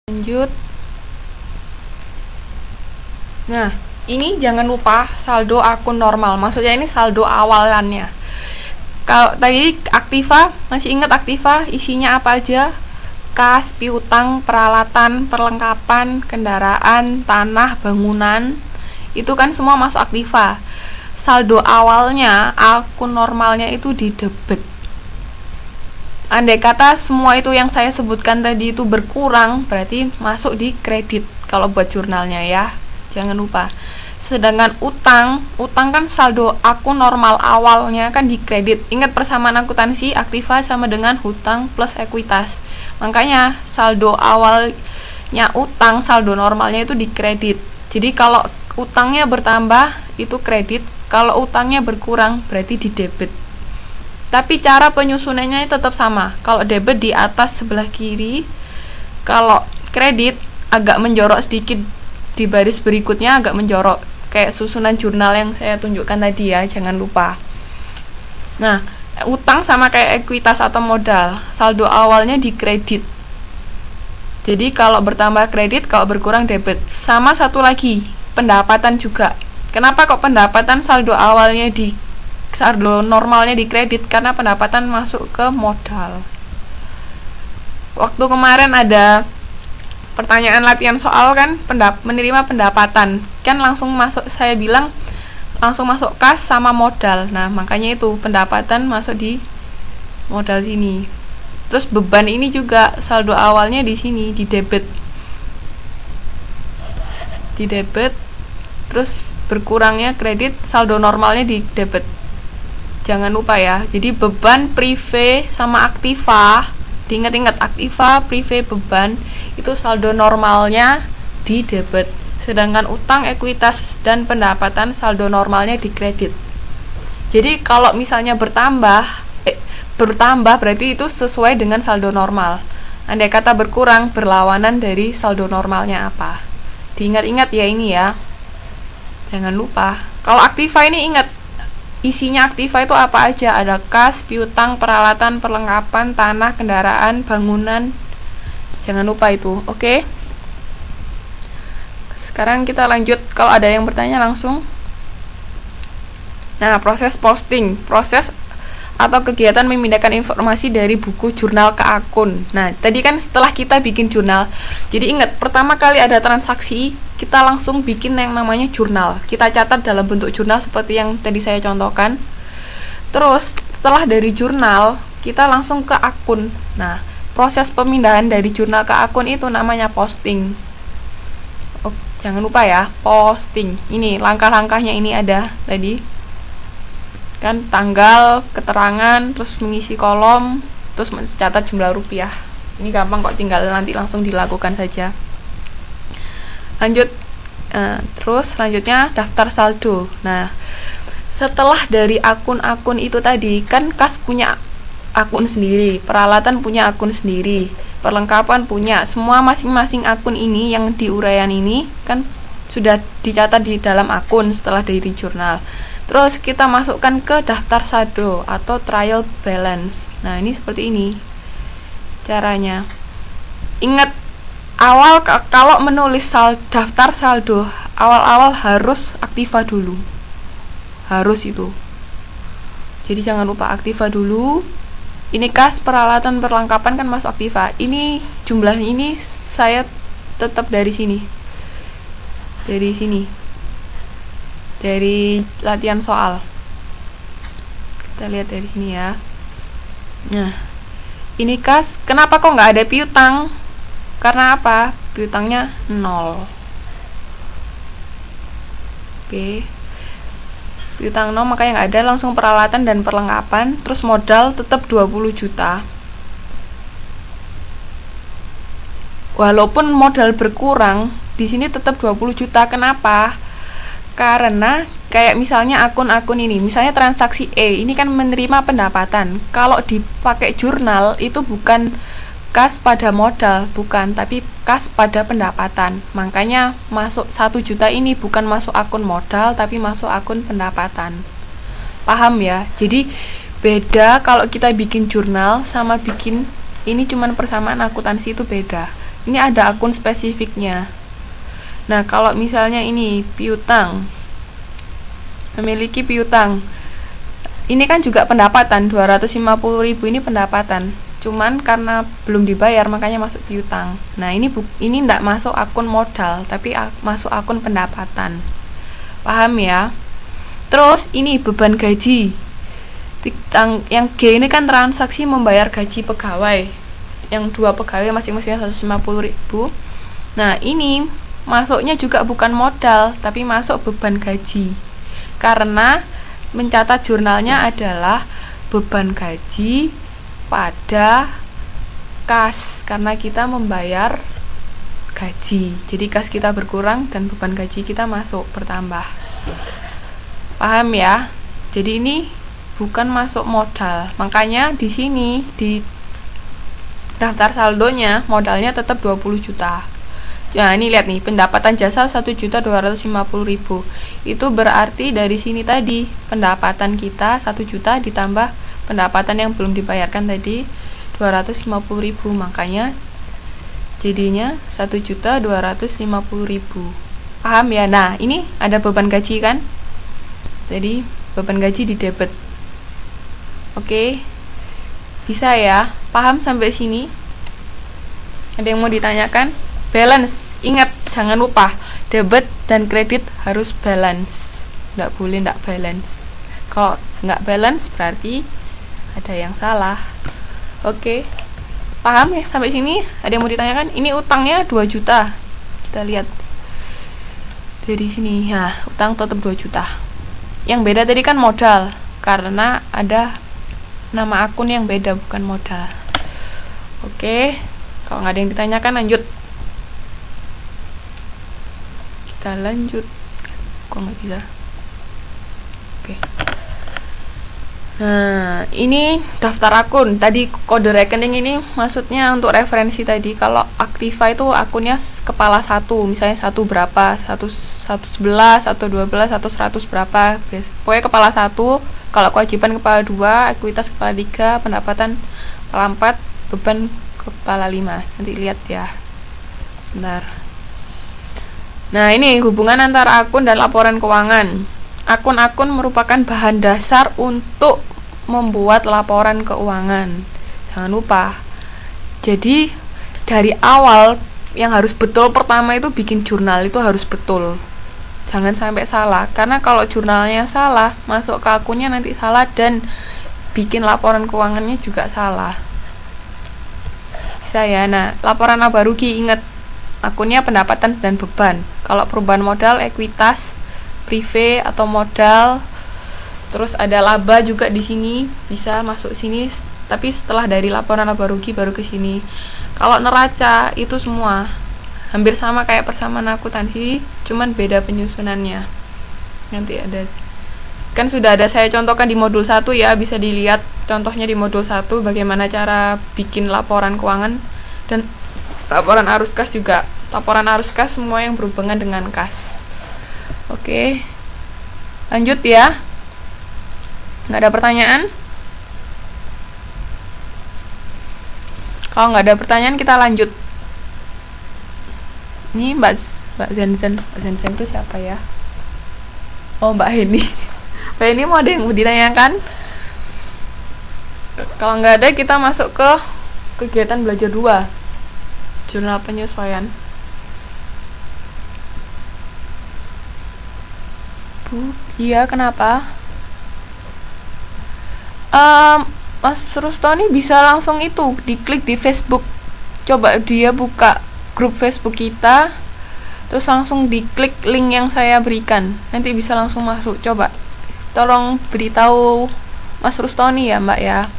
Lanjut. Nah, ini jangan lupa saldo akun normal. Maksudnya ini saldo awalannya. Kalau tadi aktiva, masih ingat aktiva isinya apa aja? Kas, piutang, peralatan, perlengkapan, kendaraan, tanah, bangunan. Itu kan semua masuk aktiva. Saldo awalnya, akun normalnya itu di debit. Andai kata semua itu yang saya sebutkan tadi itu berkurang, berarti masuk di kredit kalau buat jurnalnya ya. Jangan lupa. Sedangkan utang kan saldo akun normal awalnya kan di kredit. Ingat persamaan akuntansi, aktiva sama dengan hutang plus ekuitas. Makanya saldo awalnya utang, saldo normalnya itu di kredit. Jadi kalau utangnya bertambah itu kredit, kalau utangnya berkurang berarti di debit. Tapi cara penyusunannya tetap sama. Kalau debit di atas sebelah kiri, kalau kredit agak menjorok sedikit di baris berikutnya, agak menjorok kayak susunan jurnal yang saya tunjukkan tadi ya, jangan lupa. Nah, utang sama kayak ekuitas atau modal, saldo awalnya di kredit. Jadi kalau bertambah kredit, kalau berkurang debit. Sama satu lagi, pendapatan juga. Kenapa kok pendapatan saldo awalnya di saldo normalnya di kredit? Karena pendapatan masuk ke modal. Waktu kemarin ada pertanyaan latihan soal kan, menerima pendapatan kan langsung masuk, saya bilang langsung masuk kas sama modal. Nah makanya itu pendapatan masuk di modal sini. Terus beban ini juga saldo awalnya di sini di debit, terus berkurangnya kredit, saldo normalnya di debit. Jangan lupa ya. Jadi beban prive sama aktiva, diingat-ingat aktiva, prive, beban itu saldo normalnya di debit. Sedangkan utang, ekuitas, dan pendapatan saldo normalnya di kredit. Jadi kalau misalnya bertambah berarti itu sesuai dengan saldo normal. Andai kata berkurang, berlawanan dari saldo normalnya apa. Diingat-ingat ya ini ya. Jangan lupa. Kalau aktiva ini ingat, isinya aktiva itu apa aja? Ada kas, piutang, peralatan, perlengkapan, tanah, kendaraan, bangunan. Jangan lupa itu, oke? Sekarang kita lanjut, kalau ada yang bertanya langsung. Nah, proses posting, proses atau kegiatan memindahkan informasi dari buku jurnal ke akun. Nah, tadi kan setelah kita bikin jurnal, jadi ingat, pertama kali ada transaksi, kita langsung bikin yang namanya jurnal. Kita catat dalam bentuk jurnal seperti yang tadi saya contohkan. Terus, setelah dari jurnal, kita langsung ke akun. Nah, proses pemindahan dari jurnal ke akun itu namanya posting. Oh, jangan lupa ya, posting. Ini langkah-langkahnya ini ada tadi. Kan tanggal, keterangan, terus mengisi kolom, terus mencatat jumlah rupiah. Ini gampang kok, tinggal nanti langsung dilakukan saja. Lanjut, terus selanjutnya daftar saldo. Nah, setelah dari akun-akun itu tadi, kan kas punya akun sendiri, peralatan punya akun sendiri, perlengkapan punya, semua masing-masing akun ini yang di uraian ini kan sudah dicatat di dalam akun setelah dari jurnal. Terus kita masukkan ke daftar saldo atau trial balance. Nah ini seperti ini caranya. Ingat, awal kalau menulis daftar saldo, awal-awal harus aktiva dulu, harus itu. Jadi jangan lupa aktiva dulu. Ini kas, peralatan, perlengkapan kan masuk aktiva. Ini jumlah ini saya tetap dari sini. Dari latihan soal. Kita lihat dari sini ya. Nah, ini kas. Kenapa kok nggak ada piutang? Karena apa? Piutangnya 0. Oke. Piutang 0 makanya nggak ada, langsung peralatan dan perlengkapan. Terus modal tetap 20 juta. Walaupun modal berkurang, di sini tetap 20 juta. Kenapa? Karena kayak misalnya akun-akun ini, misalnya transaksi E, ini kan menerima pendapatan. Kalau dipakai jurnal itu bukan kas pada modal, bukan, tapi kas pada pendapatan. Makanya masuk 1 juta ini bukan masuk akun modal, tapi masuk akun pendapatan. Paham ya? Jadi beda kalau kita bikin jurnal sama bikin ini, cuman persamaan akuntansi itu beda. Ini ada akun spesifiknya. Nah, kalau misalnya ini piutang, memiliki piutang, ini kan juga pendapatan. 250.000 ini pendapatan, cuman karena belum dibayar makanya masuk piutang. Nah, ini tidak masuk akun modal, tapi masuk akun pendapatan. Paham ya? Terus ini beban gaji. Yang G ini kan transaksi membayar gaji pegawai, yang 2 pegawai masing-masing 150.000. Nah, ini masuknya juga bukan modal, tapi masuk beban gaji, karena mencatat jurnalnya adalah beban gaji pada kas, karena kita membayar gaji, jadi kas kita berkurang dan beban gaji kita masuk bertambah. Paham ya? Jadi ini bukan masuk modal, makanya di sini di daftar saldonya modalnya tetap 20 juta. Nah, ini lihat nih, pendapatan jasa 1.250.000. Itu berarti dari sini tadi pendapatan kita 1 juta ditambah pendapatan yang belum dibayarkan tadi 250.000, makanya jadinya 1.250.000. Paham ya? Nah, ini ada beban gaji kan? Jadi beban gaji di debit. Oke. Bisa ya? Paham sampai sini? Ada yang mau ditanyakan? Balance. Ingat, jangan lupa debit dan kredit harus balance. Nggak boleh nggak balance. Kalau nggak balance berarti ada yang salah. Oke. Paham ya sampai sini? Ada yang mau ditanyakan? Ini utangnya 2 juta. Kita lihat dari sini. Ya, utang tetap 2 juta. Yang beda tadi kan modal, karena ada nama akun yang beda, bukan modal. Oke. Kalau nggak ada yang ditanyakan, lanjut. Kita lanjut. Kok nggak bisa? Oke. Nah, ini daftar akun. Tadi kode rekening ini maksudnya untuk referensi tadi. Kalau Aktiva itu akunnya kepala 1, misalnya 1 berapa, 111 atau 12 atau 100 berapa. Pokoknya kepala 1. Kalau kewajiban kepala 2, ekuitas kepala 3, pendapatan kepala 4, beban kepala 5. Nanti lihat ya. Sebentar. Nah, ini hubungan antara akun dan laporan keuangan. Akun-akun merupakan bahan dasar untuk membuat laporan keuangan. Jangan lupa. Jadi, dari awal yang harus betul pertama itu bikin jurnal itu harus betul. Jangan sampai salah, karena kalau jurnalnya salah, masuk ke akunnya nanti salah dan bikin laporan keuangannya juga salah. Bisa ya. Nah, laporan laba rugi, ingat akunnya pendapatan dan beban. Kalau perubahan modal, ekuitas, prive atau modal. Terus ada laba juga di sini, bisa masuk sini, tapi setelah dari laporan laba rugi baru ke sini. Kalau neraca itu semua hampir sama kayak persamaan akuntansi, cuman beda penyusunannya. Nanti ada, kan sudah ada saya contohkan di modul 1 ya, bisa dilihat contohnya di modul 1 bagaimana cara bikin laporan keuangan dan laporan arus kas juga. Laporan arus kas semua yang berhubungan dengan kas. Oke. Lanjut ya. Nggak ada pertanyaan? Kalau nggak ada pertanyaan kita lanjut. Ini Mbak Zenzen. Mbak Zenzen itu siapa ya? Oh, Mbak Heni. Mbak Heni mau ada yang mau ditanyakan? Kalau nggak ada, kita masuk ke kegiatan belajar 2. Jurnal penyesuaian. Bu, iya kenapa? Mas Rustoni bisa langsung itu diklik di Facebook. Coba dia buka grup Facebook kita, terus langsung diklik link yang saya berikan. Nanti bisa langsung masuk. Coba tolong beritahu Mas Rustoni ya Mbak ya.